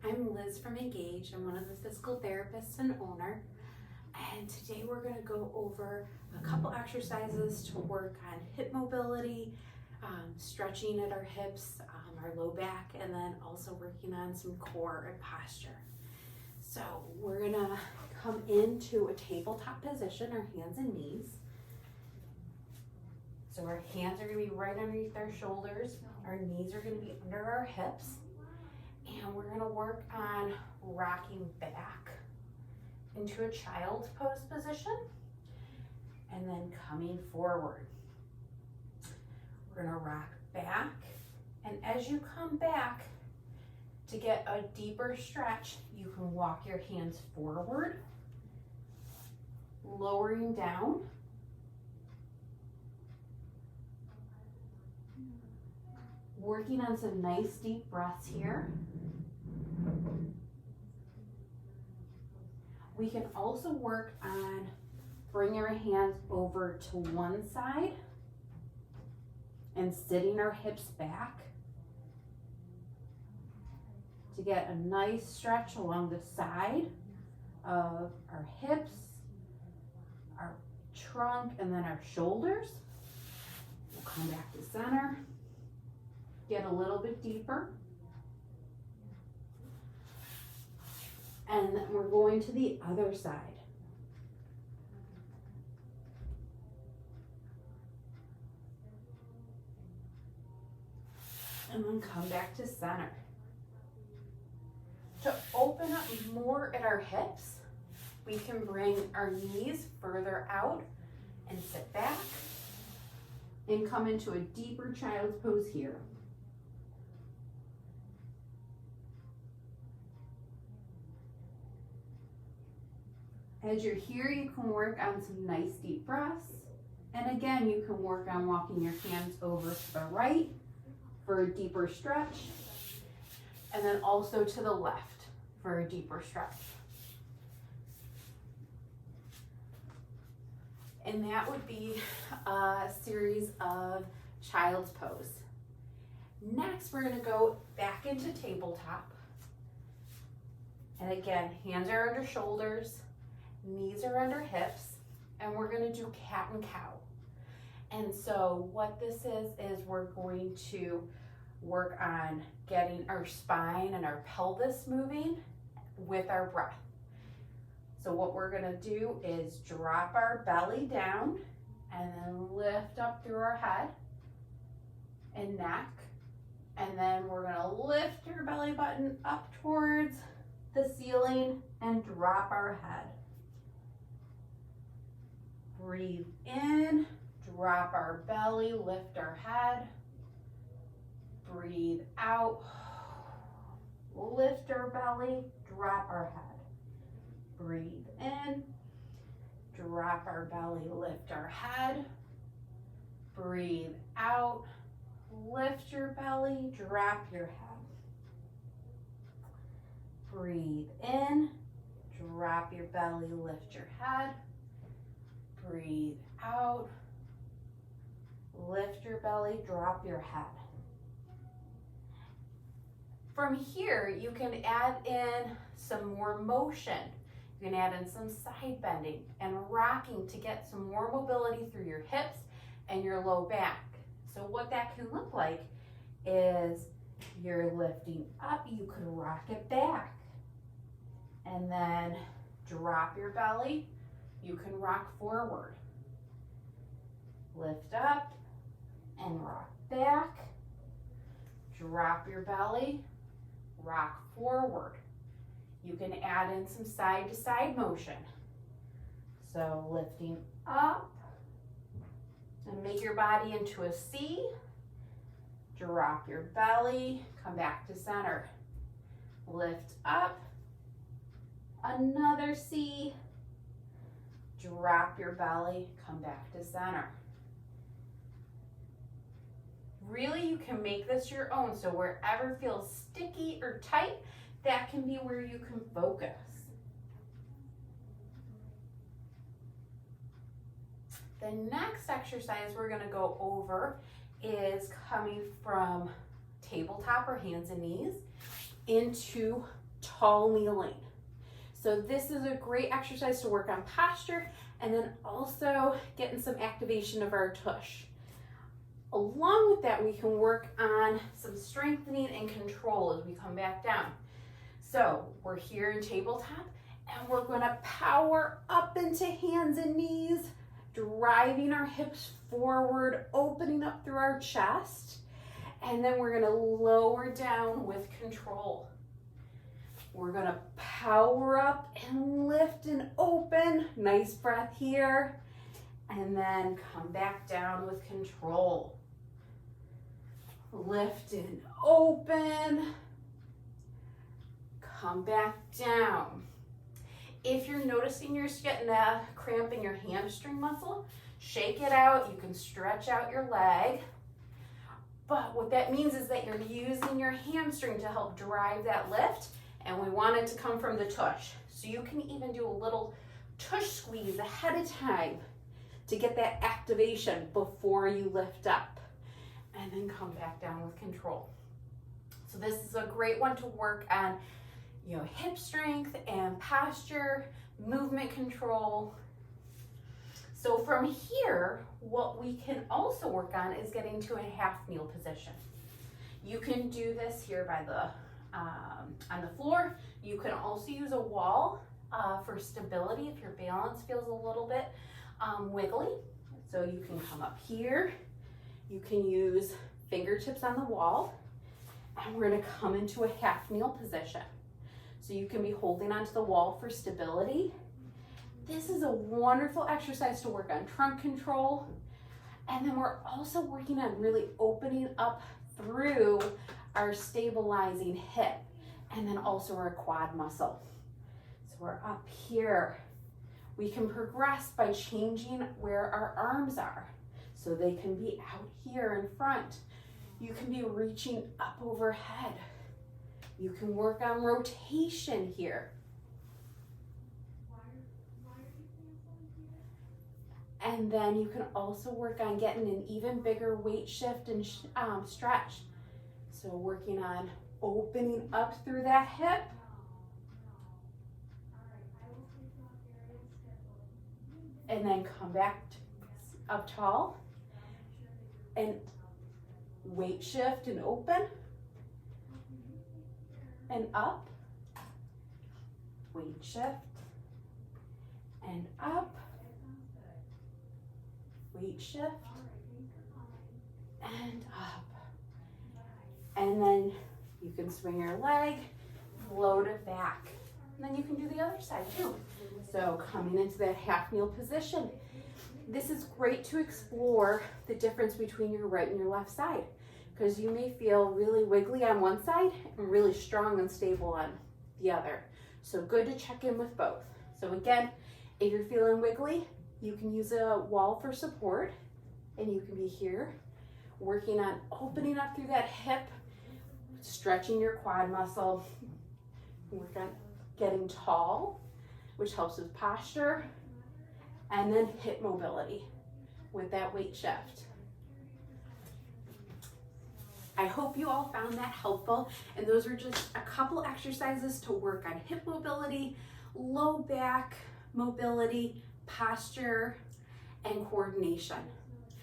I'm Liz from Engage. I'm one of the physical therapists and owner. And today we're going to go over a couple exercises to work on hip mobility, stretching at our hips, our low back, and then also working on some core and posture. So we're going to come into a tabletop position, our hands and knees. So our hands are going to be right underneath our shoulders. Our knees are going to be under our hips. And we're going to work on rocking back into a child's pose position and then coming forward. We're going to rock back, and as you come back, to get a deeper stretch, you can walk your hands forward, lowering down, working on some nice deep breaths here. We can also work on bringing our hands over to one side and sitting our hips back to get a nice stretch along the side of our hips, our trunk, and then our shoulders. We'll come back to center, get a little bit deeper. And then we're going to the other side. And then come back to center. To open up more at our hips, we can bring our knees further out and sit back and come into a deeper child's pose here. As you're here, you can work on some nice deep breaths. And again, you can work on walking your hands over to the right for a deeper stretch. And then also to the left for a deeper stretch. And that would be a series of child's pose. Next, we're going to go back into tabletop. And again, hands are under shoulders. Knees are under hips, and we're going to do cat and cow. And so what this is we're going to work on getting our spine and our pelvis moving with our breath. So what we're going to do is drop our belly down and then lift up through our head and neck. And then we're going to lift your belly button up towards the ceiling and drop our head. Breathe in, drop our belly, lift our head. Breathe out, lift our belly, drop our head. Breathe in, drop our belly, lift our head. Breathe out, lift your belly, drop your head. Breathe in, drop your belly, lift your head. Breathe out, lift your belly, drop your head. From here, you can add in some more motion. You can add in some side bending and rocking to get some more mobility through your hips and your low back. So what that can look like is you're lifting up, you can rock it back. And then drop your belly. You can rock forward. Lift up and rock back. Drop your belly, rock forward. You can add in some side to side motion. So lifting up and make your body into a C. Drop your belly, come back to center. Lift up, another C. Drop your belly, come back to center. Really, you can make this your own, so wherever feels sticky or tight, that can be where you can focus. The next exercise we're going to go over is coming from tabletop or hands and knees into tall kneeling. So this is a great exercise to work on posture and then also getting some activation of our tush. Along with that, we can work on some strengthening and control as we come back down. So we're here in tabletop and we're gonna power up into hands and knees, driving our hips forward, opening up through our chest. And then we're gonna lower down with control. We're gonna power up and lift and open. Nice breath here. And then come back down with control. Lift and open. Come back down. If you're noticing you're getting a cramp in your hamstring muscle, shake it out. You can stretch out your leg. But what that means is that you're using your hamstring to help drive that lift, and we want it to come from the tush. So you can even do a little tush squeeze ahead of time to get that activation before you lift up, and then come back down with control. So this is a great one to work on, hip strength and posture, movement control. So from here, what we can also work on is getting to a half kneel position. You can do this here by on the floor. You can also use a wall for stability if your balance feels a little bit wiggly. So you can come up here. You can use fingertips on the wall, and we're gonna come into a half kneel position. So you can be holding onto the wall for stability. This is a wonderful exercise to work on trunk control. And then we're also working on really opening up through our stabilizing hip and then also our quad muscle. So we're up here. We can progress by changing where our arms are. So they can be out here in front. You can be reaching up overhead. You can work on rotation here. And then you can also work on getting an even bigger weight shift and stretch. So working on opening up through that hip. And then come back up tall. And weight shift and open. And up. Weight shift. And up. Weight shift and up. And then you can swing your leg, float it back. And then you can do the other side too. So coming into that half kneel position. This is great to explore the difference between your right and your left side, because you may feel really wiggly on one side and really strong and stable on the other. So good to check in with both. So again, if you're feeling wiggly, you can use a wall for support, and you can be here working on opening up through that hip, stretching your quad muscle. Work on getting tall, which helps with posture, and then hip mobility with that weight shift. I hope you all found that helpful, and those are just a couple exercises to work on hip mobility, low back mobility, posture, and coordination.